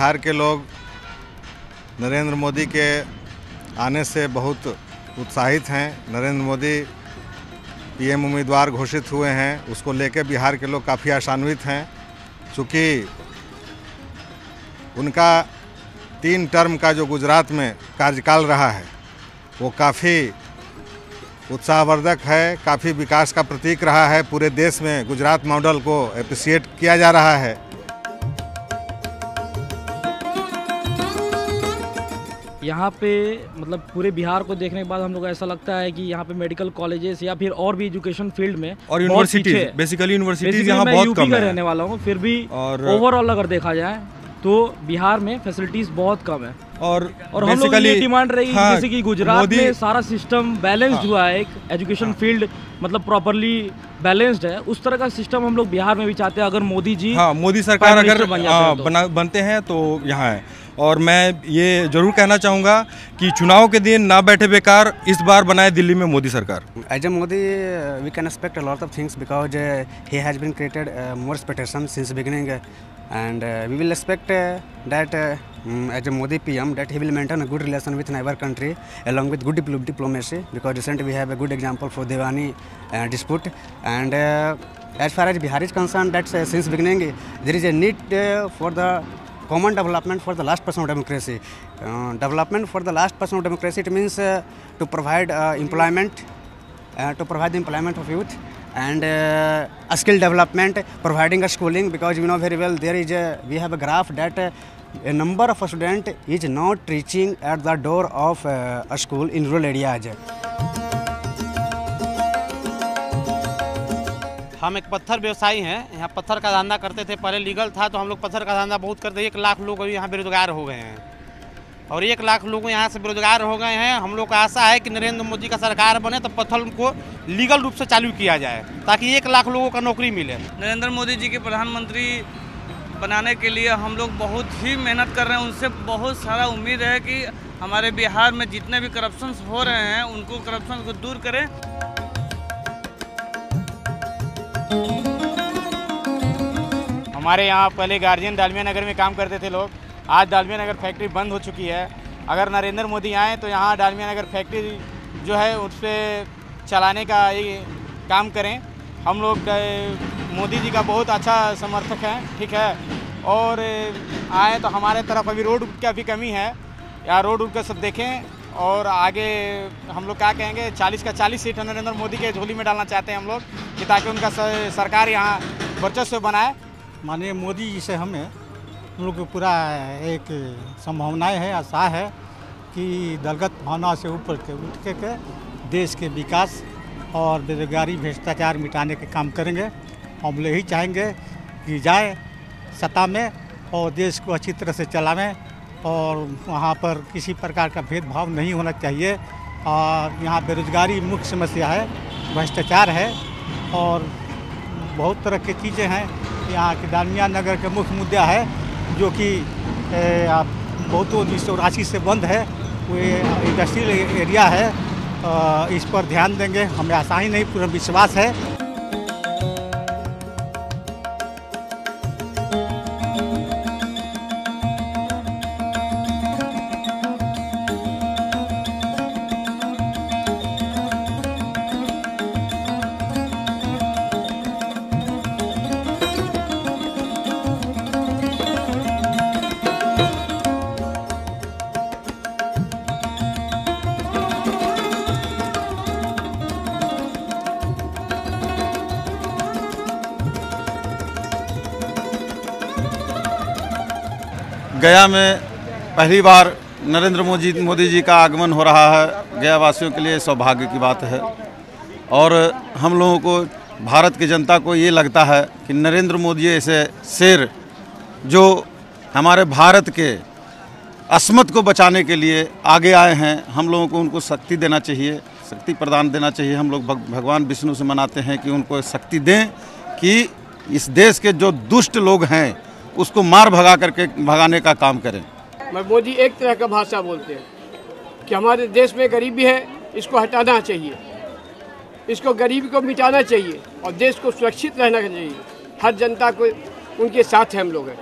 बिहार के लोग नरेंद्र मोदी के आने से बहुत उत्साहित हैं। नरेंद्र मोदी पीएम उम्मीदवार घोषित हुए हैं, उसको लेकर बिहार के लोग काफ़ी आशान्वित हैं। चूँकि उनका 3 टर्म का जो गुजरात में कार्यकाल रहा है वो काफ़ी उत्साहवर्धक है, काफ़ी विकास का प्रतीक रहा है। पूरे देश में गुजरात मॉडल को अप्रिशिएट किया जा रहा है। यहाँ पे मतलब पूरे बिहार को देखने के बाद हम लोग ऐसा लगता है कि यहाँ पे मेडिकल कॉलेजेस या फिर और भी एजुकेशन फील्ड में और यूनिवर्सिटीज, बेसिकली यूनिवर्सिटीज यहाँ बहुत यूपी कम का है। रहने वाला हूँ, फिर भी ओवरऑल अगर देखा जाए तो बिहार में फैसिलिटीज बहुत कम है। और हम लोग ये डिमांड रही जैसे कि गुजरात में सारा सिस्टम बैलेंस्ड हुआ है, एक एजुकेशन फील्ड मतलब प्रॉपरली बैलेंस्ड है, उस तरह का सिस्टम हम लोग बिहार में भी चाहते हैं। अगर मोदी जी मोदी सरकार अगर बनते हैं तो यहाँ है। और मैं ये जरूर कहना चाहूँगा कि चुनाव के दिन ना बैठे बेकार, इस बार बनाए दिल्ली में मोदी सरकार। As a Modi we can expect a lot of things because he has been created more expectation since beginning and we will expect that as a Modi PM that he will maintain a good relation with neighbor country along with good diplomacy, because recently we have a good example for Devani dispute. And as far as Bihar is concerned, that since beginning there is a need for the common development for the last person of democracy. Development for the last person of democracy, it means to provide employment, to provide the employment of youth, and a skill development, providing a schooling, because you know very well there is we have a graph that a number of students is not reaching at the door of a school in rural areas. हम एक पत्थर व्यवसायी हैं, यहाँ पत्थर का धंधा करते थे, पहले लीगल था तो हम लोग पत्थर का धंधा बहुत करते। 1 लाख लोग अभी यहाँ बेरोजगार हो गए हैं और 1 लाख लोग यहाँ से बेरोजगार हो गए हैं। हम लोग का आशा है कि नरेंद्र मोदी का सरकार बने तो पत्थर को लीगल रूप से चालू किया जाए ताकि 1 लाख लोगों का नौकरी मिले। नरेंद्र मोदी जी के प्रधानमंत्री बनाने के लिए हम लोग बहुत ही मेहनत कर रहे हैं। उनसे बहुत सारा उम्मीद है कि हमारे बिहार में जितने भी करप्शन हो रहे हैं उनको करप्शन को दूर करें। हमारे यहाँ पहले गार्जियन डालमिया नगर में काम करते थे लोग, आज डालमिया नगर फैक्ट्री बंद हो चुकी है। अगर नरेंद्र मोदी आए तो यहाँ डालमिया नगर फैक्ट्री जो है उस पर चलाने का ये काम करें। हम लोग मोदी जी का बहुत अच्छा समर्थक हैं, ठीक है। और आए तो हमारे तरफ अभी रोड की भी कमी है, या रोड का सब देखें। और आगे हम लोग क्या कहेंगे, 40 का 40 सीट नरेंद्र मोदी के झोली में डालना चाहते हैं हम लोग, कि ताकि उनका सरकार यहाँ वर्चस्व बनाए। माननीय मोदी जी से हम लोग को पूरा एक संभावनाएं है, आशा है कि दलगत भावना से ऊपर के उठ के देश के विकास और बेरोजगारी भ्रष्टाचार मिटाने के काम करेंगे। हम लोग यही चाहेंगे कि जाए सत्ता में और देश को अच्छी तरह से चलावें और वहाँ पर किसी प्रकार का भेदभाव नहीं होना चाहिए। और यहाँ बेरोजगारी मुख्य समस्या है, भ्रष्टाचार है और बहुत तरह की चीज़ें हैं। यहाँ के डालमिया नगर के मुख्य मुद्दा है जो कि बहुत 1984 से बंद है, वो इंडस्ट्रियल एरिया है। इस पर ध्यान देंगे, हमें आशा ही नहीं पूरा विश्वास है। गया में पहली बार नरेंद्र मोदी जी का आगमन हो रहा है। गया वासियों के लिए सौभाग्य की बात है और हम लोगों को, भारत की जनता को ये लगता है कि नरेंद्र मोदी ऐसे शेर जो हमारे भारत के अस्मत को बचाने के लिए आगे आए हैं, हम लोगों को उनको शक्ति देना चाहिए, शक्ति प्रदान देना चाहिए। हम लोग भगवान विष्णु से मनाते हैं कि उनको शक्ति दें कि इस देश के जो दुष्ट लोग हैं उसको मार भगाने का काम करें। मोदी एक तरह का भाषा बोलते हैं कि हमारे देश में गरीबी है, इसको हटाना चाहिए, इसको गरीबी को मिटाना चाहिए और देश को सुरक्षित रहना चाहिए। हर जनता को उनके साथ हम लोग हैं।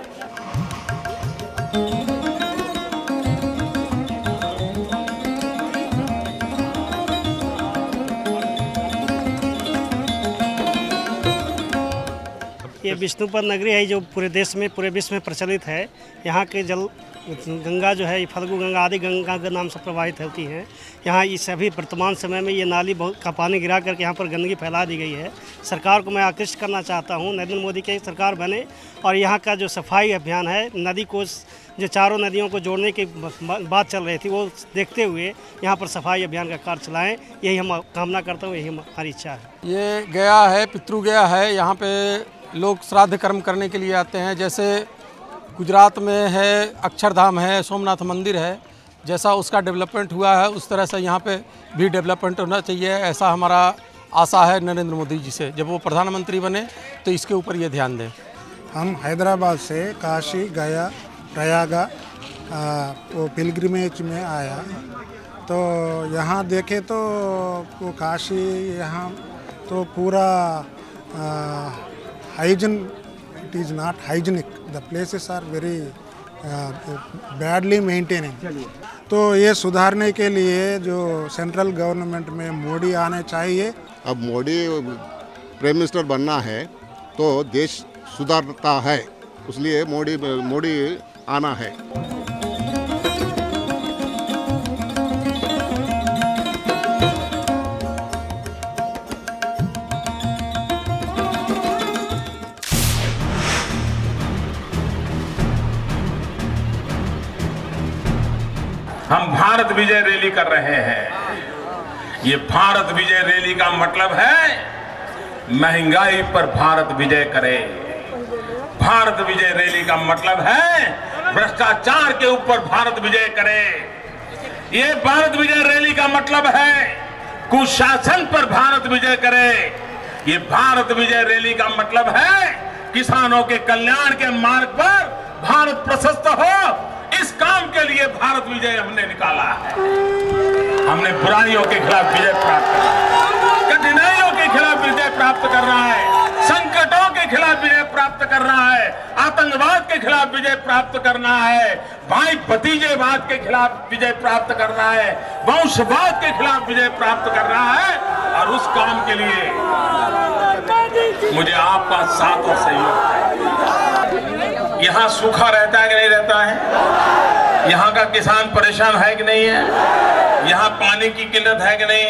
ये विष्णुपद नगरी है जो पूरे देश में, पूरे विश्व में प्रचलित है। यहाँ के जल गंगा जो है ये फल्गु गंगा, आदि गंगा के नाम से प्रवाहित होती हैं। यहाँ इस अभी वर्तमान समय में ये नाली बहुत का पानी गिरा करके यहाँ पर गंदगी फैला दी गई है। सरकार को मैं आकृष्ट करना चाहता हूँ, नरेंद्र मोदी की सरकार बने और यहाँ का जो सफाई अभियान है, नदी को जो चारों नदियों को जोड़ने की बात चल रही थी, वो देखते हुए यहाँ पर सफाई अभियान का कार्य चलाएँ, यही हम कामना करता हूँ, यही हमारी इच्छा है। ये गया है, पितृ गया है, यहाँ पे लोग श्राद्ध कर्म करने के लिए आते हैं। जैसे गुजरात में है अक्षरधाम है, सोमनाथ मंदिर है, जैसा उसका डेवलपमेंट हुआ है उस तरह से यहाँ पे भी डेवलपमेंट होना चाहिए, ऐसा हमारा आशा है नरेंद्र मोदी जी से। जब वो प्रधानमंत्री बने तो इसके ऊपर ये ध्यान दें। हम हैदराबाद से काशी गया, प्रयाग वो पिलग्रिमेज में आया, तो यहाँ देखे तो वो काशी यहाँ तो पूरा hygiene, it is not hygienic, the places are very badly maintaining. तो ये सुधारने के लिए जो सेंट्रल गवर्नमेंट में मोदी आने चाहिए। अब मोदी प्राइम मिनिस्टर बनना है तो देश सुधारता है, इसलिए मोदी आना है। हम भारत विजय रैली कर रहे हैं। ये भारत विजय रैली का मतलब है महंगाई पर भारत विजय करे। भारत विजय रैली का मतलब है भ्रष्टाचार के ऊपर भारत विजय करे। ये भारत विजय रैली का मतलब है कुशासन पर भारत विजय करे। ये भारत विजय रैली का मतलब है किसानों के कल्याण के मार्ग पर भारत प्रशस्त हो। इस काम के लिए भारत विजय हमने निकाला है। हमने बुराइयों के खिलाफ विजय प्राप्त करना है, कठिनाइयों के खिलाफ विजय प्राप्त करना है, संकटों के खिलाफ विजय प्राप्त करना है, आतंकवाद के खिलाफ विजय प्राप्त करना है, भाई भतीजेवाद के खिलाफ विजय प्राप्त करना है, वंशवाद के खिलाफ विजय प्राप्त करना है। और उस काम के लिए मुझे आपका साथ और सहयोग है। यहाँ सूखा रहता है कि नहीं रहता है? यहाँ का किसान परेशान है कि नहीं है? यहाँ पानी की किल्लत है कि नहीं?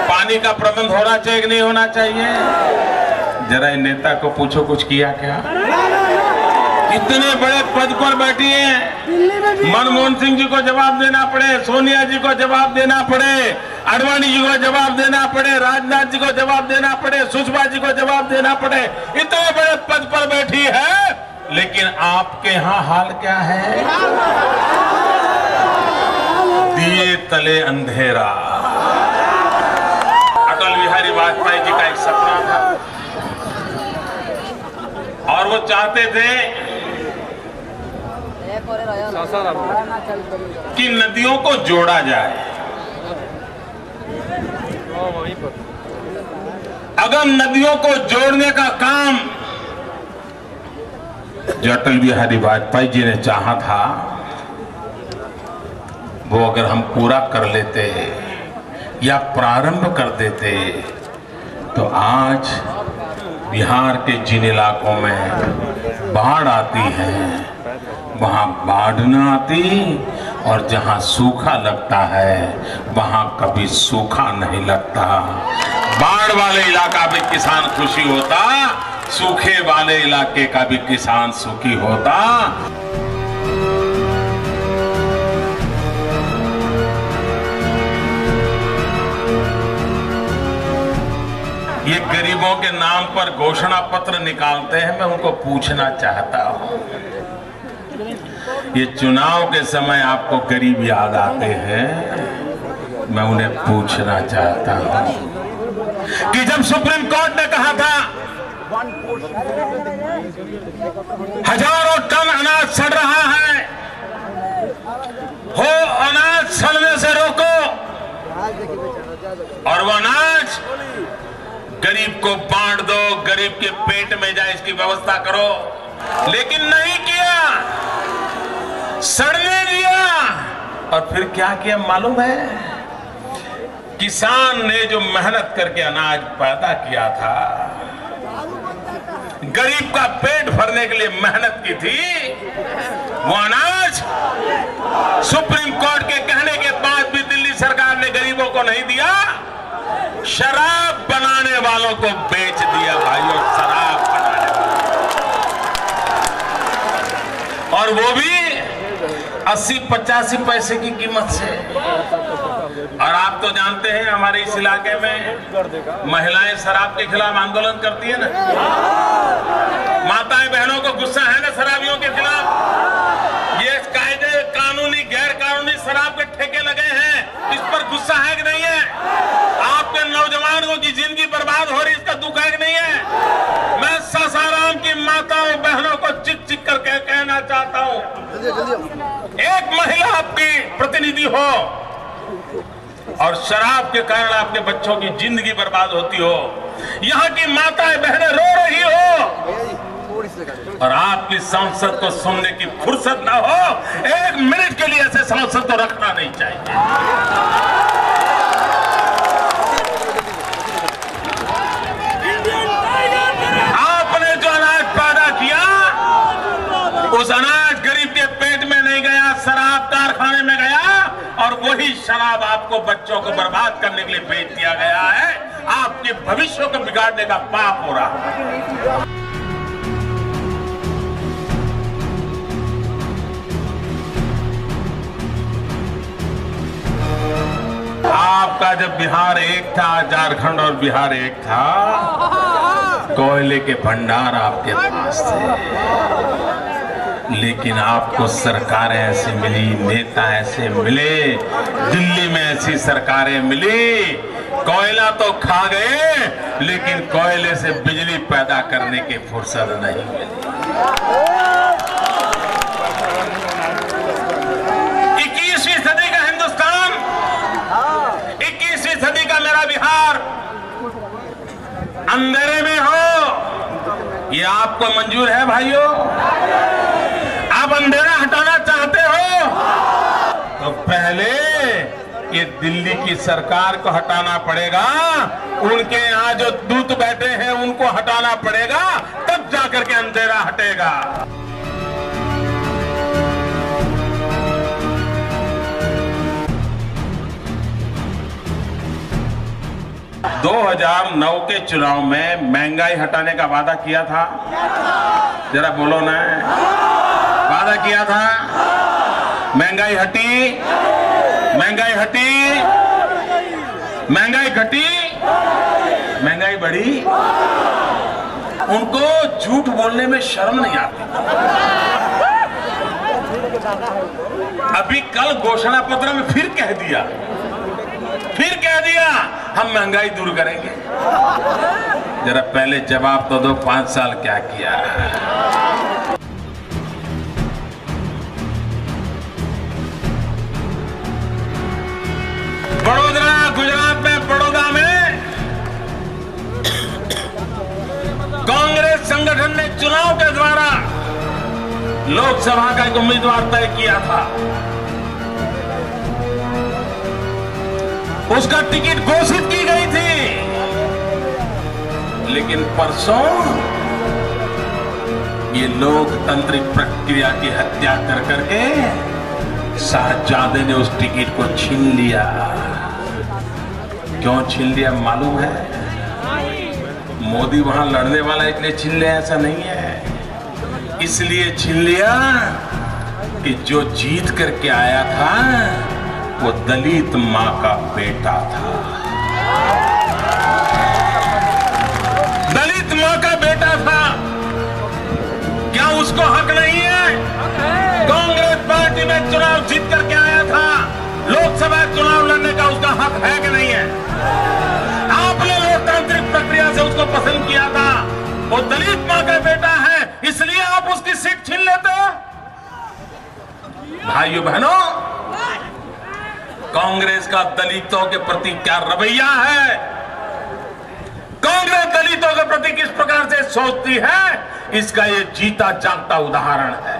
पानी का प्रबंध होना चाहिए कि नहीं होना चाहिए? जरा इन नेता को पूछो कुछ किया क्या? इतने बड़े पद पर बैठी हैं, मनमोहन सिंह जी को जवाब देना पड़े, सोनिया जी को जवाब देना पड़े, अडवाणी जी को जवाब देना पड़े, राजनाथ जी को जवाब देना पड़े, सुषमा जी को जवाब देना पड़े। इतने बड़े पद पर बैठी है, लेकिन आपके यहाँ हाल क्या है? दिए तले अंधेरा। अटल बिहारी वाजपेयी जी का एक सपना था और वो चाहते थे कि नदियों को जोड़ा जाए। अगर नदियों को जोड़ने का काम जो अटल बिहारी वाजपेयी जी ने चाहा था, वो अगर हम पूरा कर लेते या प्रारंभ कर देते तो आज बिहार के जिन इलाकों में बाढ़ आती है वहां बाढ़ न आती, और जहां सूखा लगता है वहां कभी सूखा नहीं लगता। बाढ़ वाले इलाका में किसान खुशी होता, सूखे वाले इलाके का भी किसान सुखी होता। ये गरीबों के नाम पर घोषणा पत्र निकालते हैं, मैं उनको पूछना चाहता हूं, ये चुनाव के समय आपको गरीब याद आते हैं? मैं उन्हें पूछना चाहता हूं कि जब सुप्रीम कोर्ट ने कहा था हजारों टन अनाज सड़ रहा है, हो अनाज सड़ने से रोको और वो अनाज गरीब को बांट दो, गरीब के पेट में जाए, इसकी व्यवस्था करो, लेकिन नहीं किया, सड़ने दिया। और फिर क्या किया मालूम है? किसान ने जो मेहनत करके अनाज पैदा किया था, गरीब का पेट भरने के लिए मेहनत की थी, वो अनाज सुप्रीम कोर्ट के कहने के बाद भी दिल्ली सरकार ने गरीबों को नहीं दिया, शराब बनाने वालों को बेच दिया भाइयों, शराब बनाने वालों, और वो भी 80-85 पैसे की कीमत से। और आप तो जानते हैं हमारे इस इलाके में महिलाएं शराब के खिलाफ आंदोलन करती है ना, माताएं बहनों को गुस्सा है ना शराबियों के खिलाफ। ये कायदे कानूनी गैर कानूनी शराब के ठेके लगे हैं, इस पर गुस्सा है कि नहीं है? आपके नौजवानों की जिंदगी बर्बाद हो रही, इसका दुख है कि नहीं है? मैं सासाराम की माताओं बहनों को चिक चिक करके कहना चाहता हूं, एक महिला आपकी प्रतिनिधि हो और शराब के कारण आपके बच्चों की जिंदगी बर्बाद होती हो, यहाँ की माताएं बहनें रो रही हो और आपकी सांसद को सुनने की फुर्सत ना हो, एक मिनट के लिए ऐसे सांसद को रखना नहीं चाहिए। आपने जो अनाज पैदा किया, उस अनाज गरीब के पेट में नहीं गया, शराब कारखाने में गया, और वही शराब आपको बच्चों को बर्बाद करने के लिए बेच दिया गया है। आपके भविष्य को बिगाड़ने का पाप हो रहा है। आपका जब बिहार एक था, झारखंड और बिहार एक था, कोयले के भंडार आपके पास थे, लेकिन आपको सरकारें ऐसी मिली, नेता ऐसे मिले, दिल्ली में ऐसी सरकारें मिली, कोयला तो खा गए लेकिन कोयले से बिजली पैदा करने की फुर्सत नहीं मिली। 21वीं सदी का हिंदुस्तान, 21वीं सदी का मेरा बिहार अंधेरे में हो, ये आपको मंजूर है भाइयों? आप अंधेरा हटाना चाहते हो तो पहले ये दिल्ली की सरकार को हटाना पड़ेगा, उनके यहाँ जो दूत बैठे हैं उनको हटाना पड़ेगा, तब जाकर के अंधेरा हटेगा। दो 2009 के चुनाव में महंगाई हटाने का वादा किया था, जरा बोलो ना, वादा किया था, महंगाई हटी, महंगाई हटी, महंगाई घटी, महंगाई बढ़ी। उनको झूठ बोलने में शर्म नहीं आती। अभी कल घोषणा पत्र में फिर कह दिया हम महंगाई दूर करेंगे। जरा पहले जवाब तो दो, 5 साल क्या किया? बड़ोदरा, गुजरात में बड़ौदा में कांग्रेस संगठन ने चुनाव के द्वारा लोकसभा का एक उम्मीदवार तय किया था, उसका टिकट घोषित की गई थी, लेकिन परसों ये लोकतांत्रिक प्रक्रिया की हत्या कर करके साहबजादे ने उस टिकट को छीन लिया। क्यों छीन लिया मालूम है? मोदी वहां लड़ने वाला इसलिए छीन लिया ऐसा नहीं है, इसलिए छीन लिया कि जो जीत करके आया था वो दलित मां का बेटा था। दलित मां का बेटा था, क्या उसको हक नहीं है? कांग्रेस पार्टी में चुनाव जीत करके आया था, लोकसभा चुनाव लड़ने का उसका हक है कि नहीं है? आपने लोकतांत्रिक प्रक्रिया से उसको पसंद किया था, वो दलित मां का बेटा है, इसलिए आप उसकी सीट छीन लेते हो। भाइयों बहनों, कांग्रेस का दलितों के प्रति क्या रवैया है, कांग्रेस दलितों के प्रति किस प्रकार से सोचती है, इसका ये जीता जागता उदाहरण है।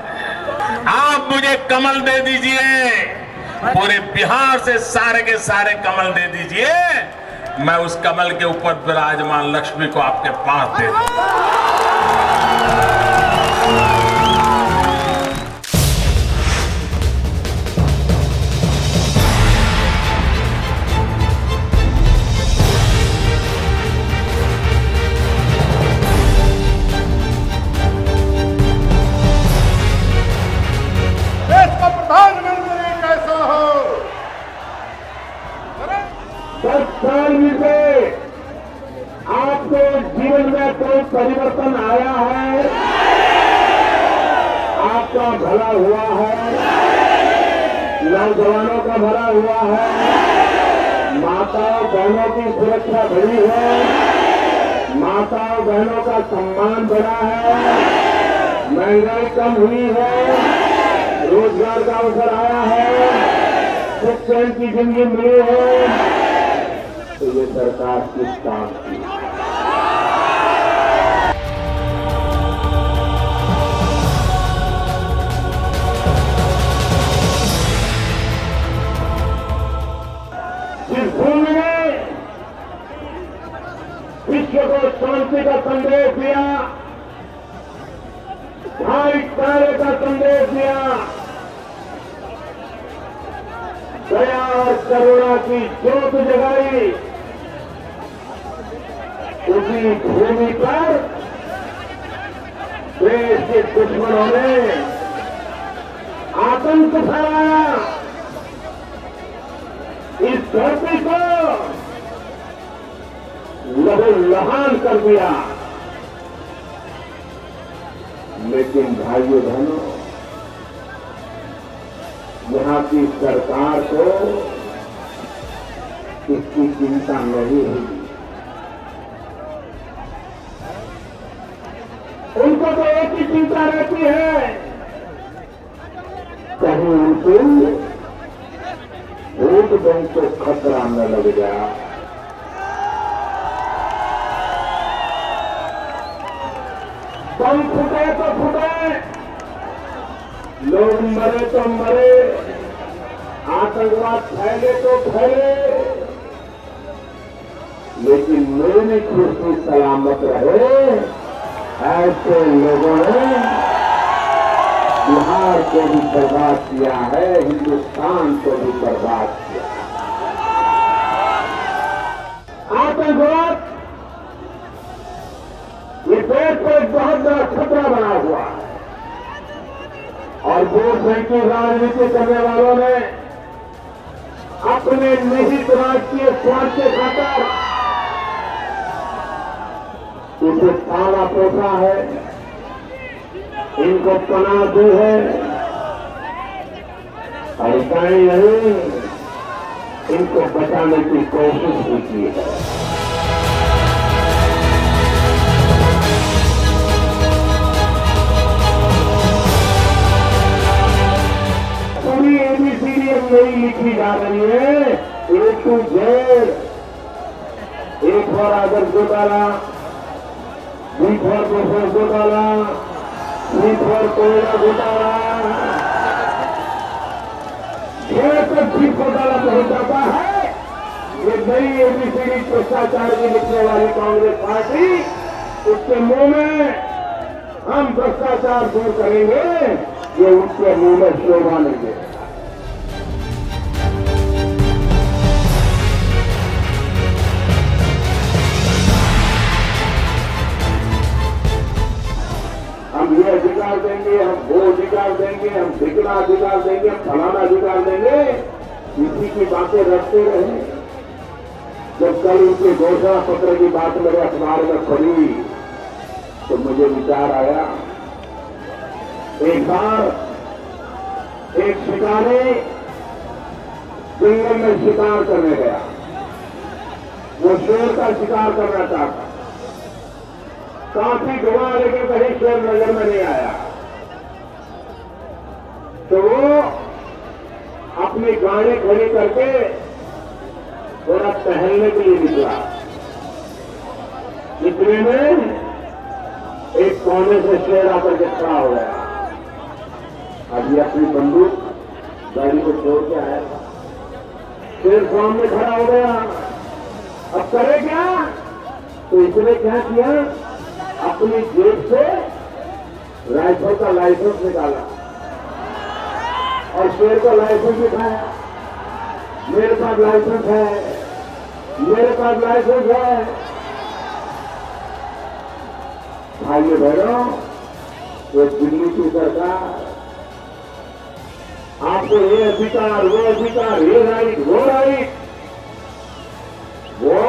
आप मुझे कमल दे दीजिए, पूरे बिहार से सारे के सारे कमल दे दीजिए, मैं उस कमल के ऊपर विराजमान लक्ष्मी को आपके पास दे दूं। भला हुआ है, नौजवानों का भला हुआ है, माताओं बहनों की सुरक्षा बढ़ी है, माताओं बहनों का सम्मान बढ़ा है, महंगाई कम हुई है, रोजगार का अवसर आया है, सुख चैन की जिंदगी मिली है। तो ये सरकार किस काम की? जिस भूमि ने विश्व को शांति का संदेश दिया, भाईचारे का संदेश दिया, दया और करुणा की ज्योत जगाई, उसी भूमि पर देश के दुश्मनों ने आतंक फैलाया, इस धरती को लहूलुहान कर दिया। लेकिन भाइयों बहनों, यहाँ की सरकार को इसकी चिंता नहीं हुई। उनको तो एक ही चिंता रहती है, कहीं उनको वोट बैंक को खतरा न लग जाए। बम फूटे तो फूटे, लोग मरे तो मरे, आतंकवाद फैले तो फैले, लेकिन मेरी खुशी सलामत रहे। ऐसे लोगों ने बिहार को भी बर्बाद किया है, हिंदुस्तान को भी बर्बाद किया। आतंकवाद ये देश को एक बहुत बड़ा खतरा बना हुआ है, और वोट बैंक की राजनीति करने वालों ने अपने निहित राजकीय स्वार्थ के खातिर इसे पाला पोसा है, इनको पनाह दी है, और इकाई नहीं, इनको बचाने की कोशिश भी की है। पूरी ABCD नहीं लिखी जा रही है, A to Z। A for आदर घोटाला, B फॉर प्रोसेस घोटाला, C फॉर कोयला घोटाला, ढेर तक भी घोटाला पहुंच जाता है। ये नई ABCD भ्रष्टाचार की लिखने वाली कांग्रेस पार्टी, उसके मुंह में हम भ्रष्टाचार दूर करेंगे, ये उसके मुंह में शोभा नहीं देगा। हम ये अधिकार देंगे, हम वो अधिकार देंगे, हम ढिकना अधिकार देंगे, हम फलाना अधिकार देंगे, इसी की बातें रखते रहे। जब कल उनके घोषणा पत्र की बात मेरे अखबार में पढ़ी तो मुझे विचार आया, एक बार एक शिकारी जंगल में शिकार करने गया, वो शेर का शिकार करना चाहता, काफी घुमा लेकिन कहीं शेर नजर में नहीं आया, तो वो अपनी गाड़ी खड़ी करके थोड़ा टहलने के लिए निकला। इतने में एक कोने से शेर आकर के खड़ा हो गया। अभी अपनी बंदूक गाड़ी को छोड़ के आया, शेर सामने खड़ा हो गया। अब करे क्या? तो इसने क्या किया, अपनी जेब से राइफल का लाइसेंस निकाला और शेर का लाइसेंस दिखाया, मेरे पास लाइसेंस है, मेरे पास लाइसेंस है। भाइयों बहनों, ये दिल्ली की सरकार आपको ये अधिकार, वो अधिकार, ये राइट, वो राइट, वो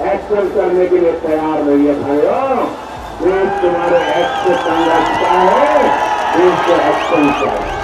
एक्शन करने के लिए तैयार नहीं है। भाइयों, देश तुम्हारे एक्ट से तंग रखता है, देश के एक्शन पर